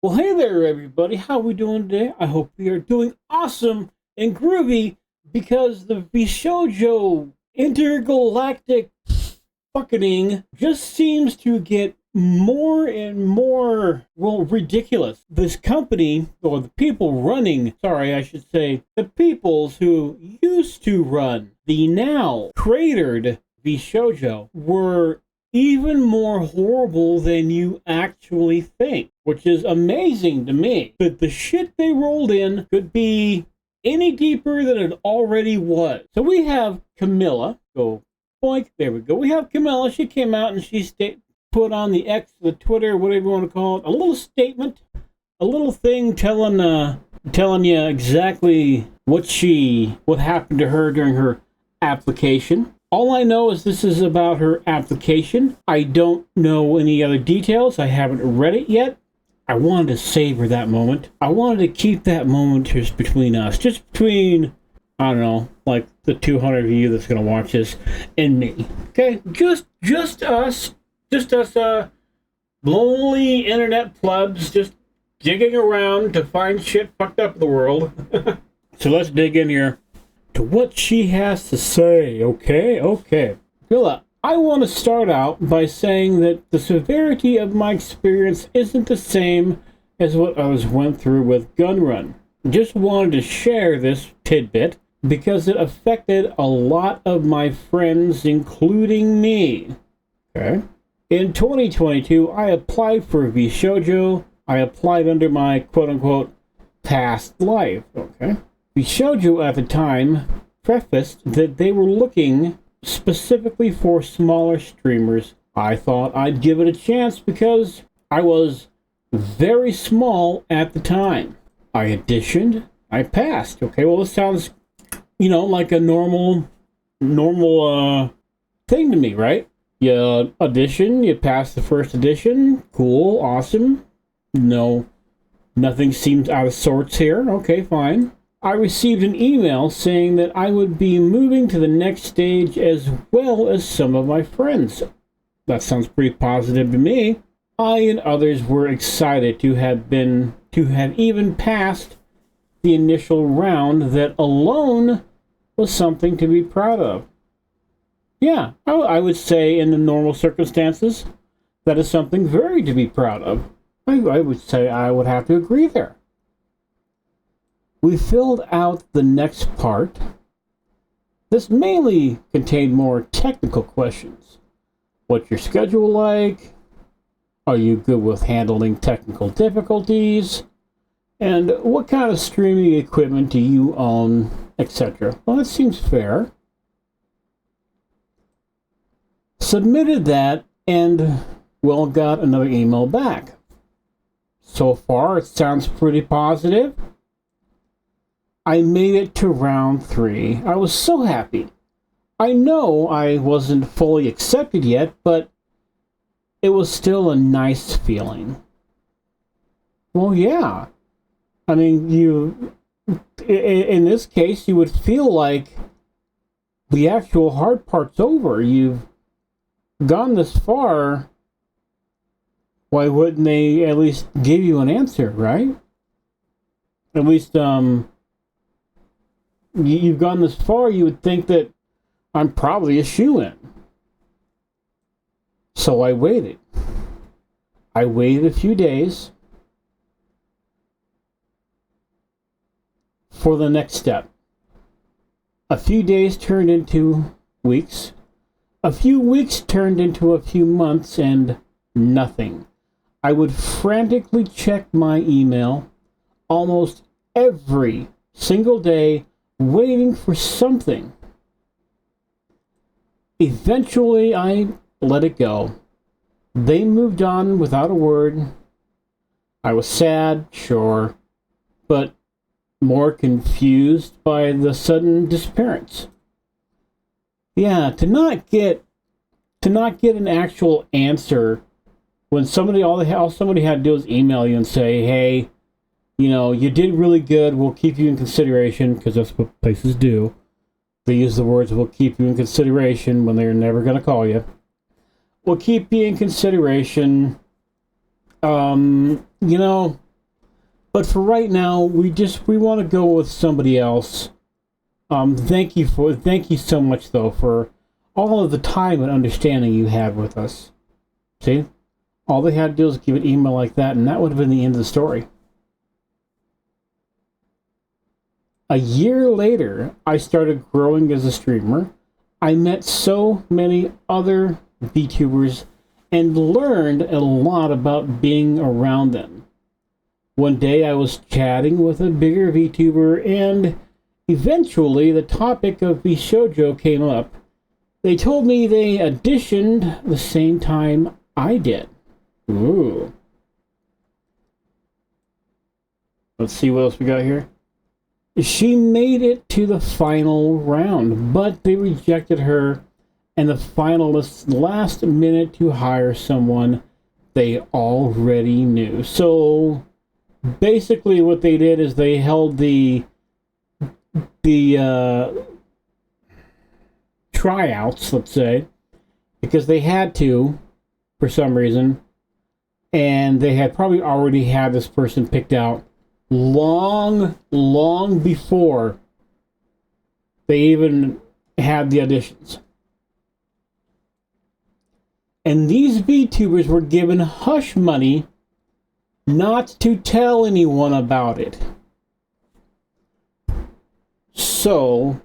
Well, hey there, everybody. How we doing today? I hope we are doing awesome and groovy because the VShojo intergalactic fucking just seems to get more and more, well, ridiculous. This company, or the people running, sorry, I should say, the peoples who used to run the now cratered VShojo were even more horrible than you actually think, which is amazing to me. But the shit they rolled in could be any deeper than it already was. So we have Camilla. Go, boink, there we go. We have Camilla. She came out and she put on the X, the Twitter, whatever you want to call it, a little statement, a little thing telling you exactly what happened to her during her application. All I know is this is about her application. I don't know any other details. I haven't read it yet. I wanted to savor that moment. I wanted to keep that moment just between us. Just between, I don't know, like the 200 of you that's going to watch this and me. Okay? Just us. Just us, lonely internet plebs just digging around to find shit fucked up in the world. So let's dig in here to what she has to say, okay. Villa, I want to start out by saying that the severity of my experience isn't the same as what others went through with Gunrun. Just wanted to share this tidbit because it affected a lot of my friends, including me. Okay. In 2022, I applied for VShojo. I applied under my quote-unquote past life, okay? VShojo at the time prefaced that they were looking specifically for smaller streamers. I thought I'd give it a chance because I was very small at the time. I auditioned, I passed. Okay, well, this sounds, like a normal thing to me, right? You audition, you pass the first audition, cool, awesome. No, nothing seems out of sorts here. Okay, fine. I received an email saying that I would be moving to the next stage as well as some of my friends. That sounds pretty positive to me. I and others were excited to have even passed the initial round. That alone was something to be proud of. Yeah, I would say in the normal circumstances, that is something very to be proud of. I would say I would have to agree there. We filled out the next part. This mainly contained more technical questions. What's your schedule like? Are you good with handling technical difficulties? And what kind of streaming equipment do you own, etc.? Well, that seems fair. Submitted that and, well, got another email back. So far, it sounds pretty positive. I made it to round 3. I was so happy. I know I wasn't fully accepted yet, but it was still a nice feeling. Well, yeah. I mean, in this case, you would feel like the actual hard part's over. You've gone this far. Why wouldn't they at least give you an answer, right? At least, you've gone this far, you would think that I'm probably a shoo-in. So I waited. I waited a few days for the next step. A few days turned into weeks. A few weeks turned into a few months, and nothing. I would frantically check my email almost every single day, waiting for something. Eventually, I let it go. They moved on without a word. I was sad, sure, but more confused by the sudden disappearance. Yeah, to not get an actual answer when all somebody had to do was email you and say, hey, you did really good, we'll keep you in consideration, because that's what places do. They use the words, we'll keep you in consideration, when they're never going to call you. We'll keep you in consideration. But for right now, we want to go with somebody else. Thank you so much though for all of the time and understanding you had with us. See, all they had to do was give an email like that, and that would have been the end of the story. A year later, I started growing as a streamer. I met so many other VTubers and learned a lot about being around them. One day I was chatting with a bigger VTuber, and eventually the topic of VShojo came up. They told me they auditioned the same time I did. Ooh. Let's see what else we got here. She made it to the final round, but they rejected her, and the finalists last minute to hire someone they already knew. So basically what they did is they held the tryouts, let's say, because they had to for some reason, and they had probably already had this person picked out long before they even had the auditions. And these VTubers were given hush money not to tell anyone about it. So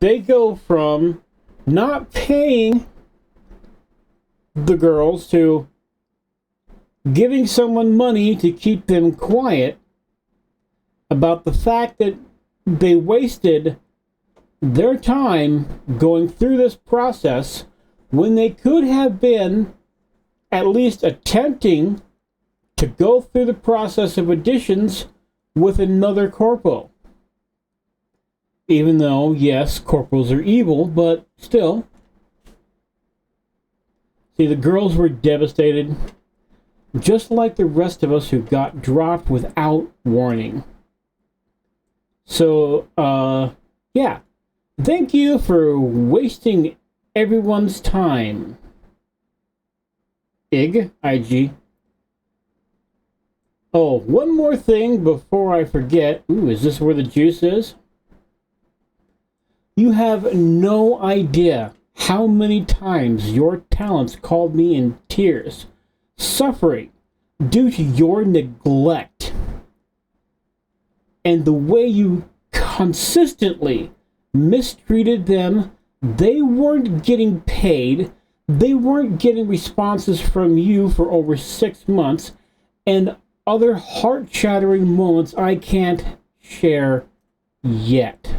they go from not paying the girls to giving someone money to keep them quiet about the fact that they wasted their time going through this process when they could have been at least attempting to go through the process of auditions with another corpo. Even though, yes, corporals are evil, but still. See, the girls were devastated, just like the rest of us who got dropped without warning. So, yeah. Thank you for wasting everyone's time. IG. Oh, one more thing before I forget. Ooh, is this where the juice is? You have no idea how many times your talents called me in tears, suffering due to your neglect and the way you consistently mistreated them. They weren't getting paid. They weren't getting responses from you for over 6 months, and other heart-shattering moments I can't share yet.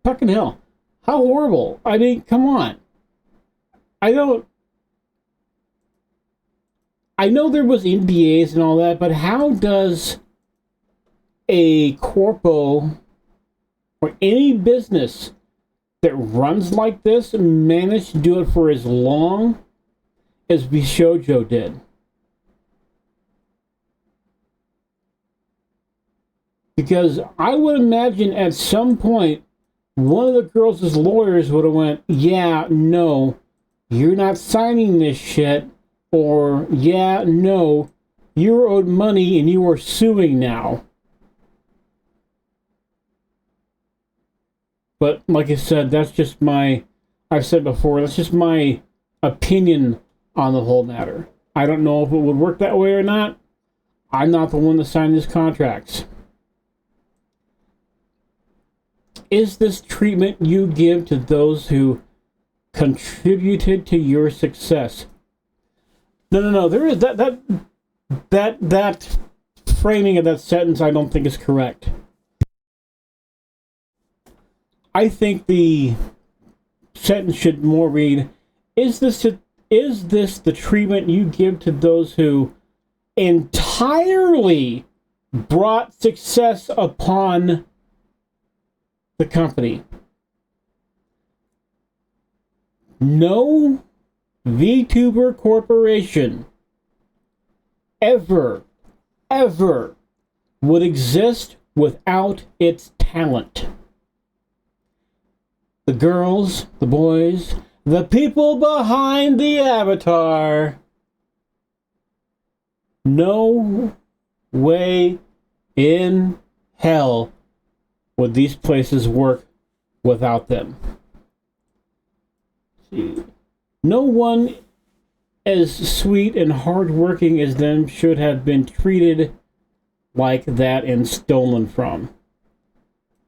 Fucking hell. How horrible. I mean, come on. I know there was NDAs and all that, but how does a corpo or any business that runs like this manage to do it for as long as VShojo did? Because I would imagine at some point one of the girls' lawyers would have went, yeah, no, you're not signing this shit, or yeah, no, you're owed money and you are suing now. But like I said, that's just I've said before, that's just my opinion on the whole matter. I don't know if it would work that way or not. I'm not the one that signed these contracts. Is this treatment you give to those who contributed to your success? No. There is that framing of that sentence I don't think is correct. I think the sentence should more read, is this the treatment you give to those who entirely brought success upon the company? No VTuber corporation ever would exist without its talent. The girls, the boys, the people behind the avatar. No way in hell would these places work without them. See. No one as sweet and hardworking as them should have been treated like that and stolen from.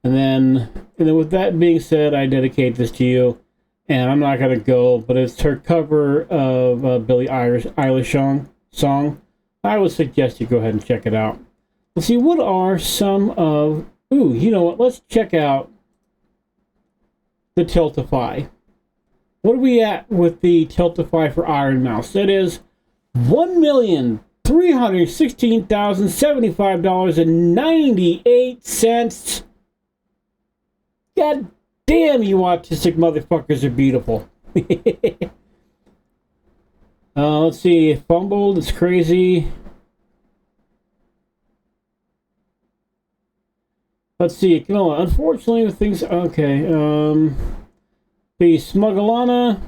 And then with that being said, I dedicate this to you. And I'm not going to go, but it's her cover of Billie Eilish song. I would suggest you go ahead and check it out. Let's see, what are some of... Ooh, you know what? Let's check out the Tiltify. What are we at with the Tiltify for Iron Mouse? It is $1,316,075.98. God damn, you autistic motherfuckers are beautiful. Let's see. Fumbled. It's crazy. Let's see. Come on. Unfortunately, with things... Okay. The Smugglana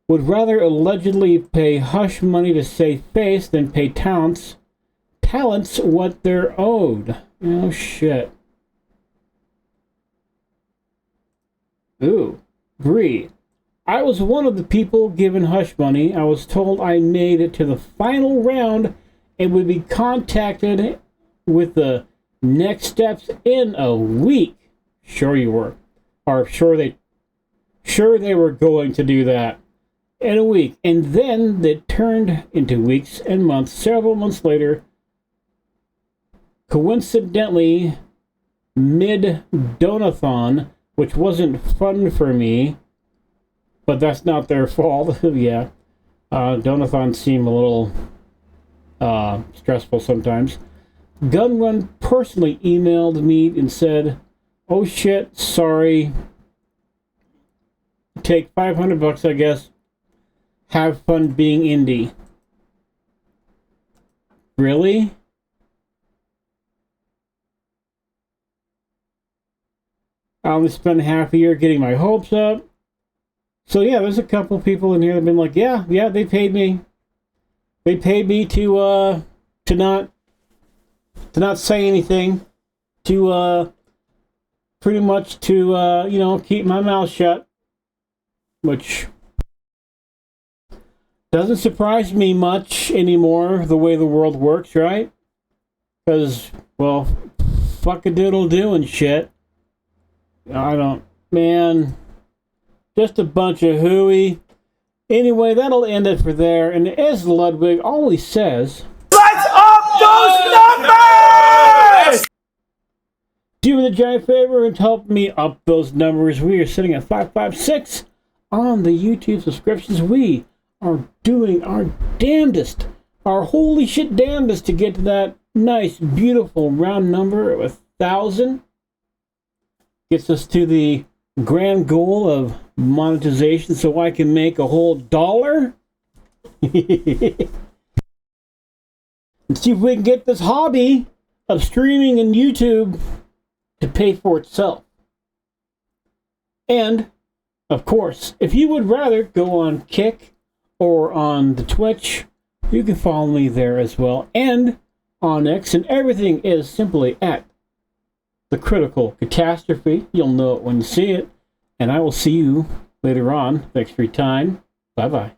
would rather allegedly pay hush money to save face than pay talents what they're owed. Oh, shit. Ooh. Bree. I was one of the people given hush money. I was told I made it to the final round and would be contacted with the next steps in a week. Sure you were. Or sure they were going to do that in a week. And then it turned into weeks and months. Several months later, coincidentally, mid-donathon, which wasn't fun for me, but that's not their fault. Yeah. Donathons seem a little stressful sometimes. Gunrun personally emailed me and said, "Oh shit, sorry. Take $500, I guess. Have fun being indie." Really? I only spent half a year getting my hopes up. So yeah, there's a couple people in here that have been like, yeah, they paid me. They paid me to not say anything, to pretty much to keep my mouth shut, which doesn't surprise me much anymore, the way the world works, right? Because, well, fuck-a-doodle-doo and shit. Man, just a bunch of hooey. Anyway, that'll end it for there. And as Ludwig always says, let's up those numbers! Do me the giant favor and help me up those numbers. We are sitting at 556 on the YouTube subscriptions. We are doing our damnedest, our holy shit damnedest to get to that nice, beautiful round number of 1,000. Gets us to the grand goal of monetization so I can make a whole $1. And see if we can get this hobby of streaming and YouTube to pay for itself. And, of course, if you would rather go on Kick or on the Twitch, you can follow me there as well. And on X, and everything is simply at The Critical Catastrophe. You'll know it when you see it. And I will see you later on. Thanks for your time. Bye-bye.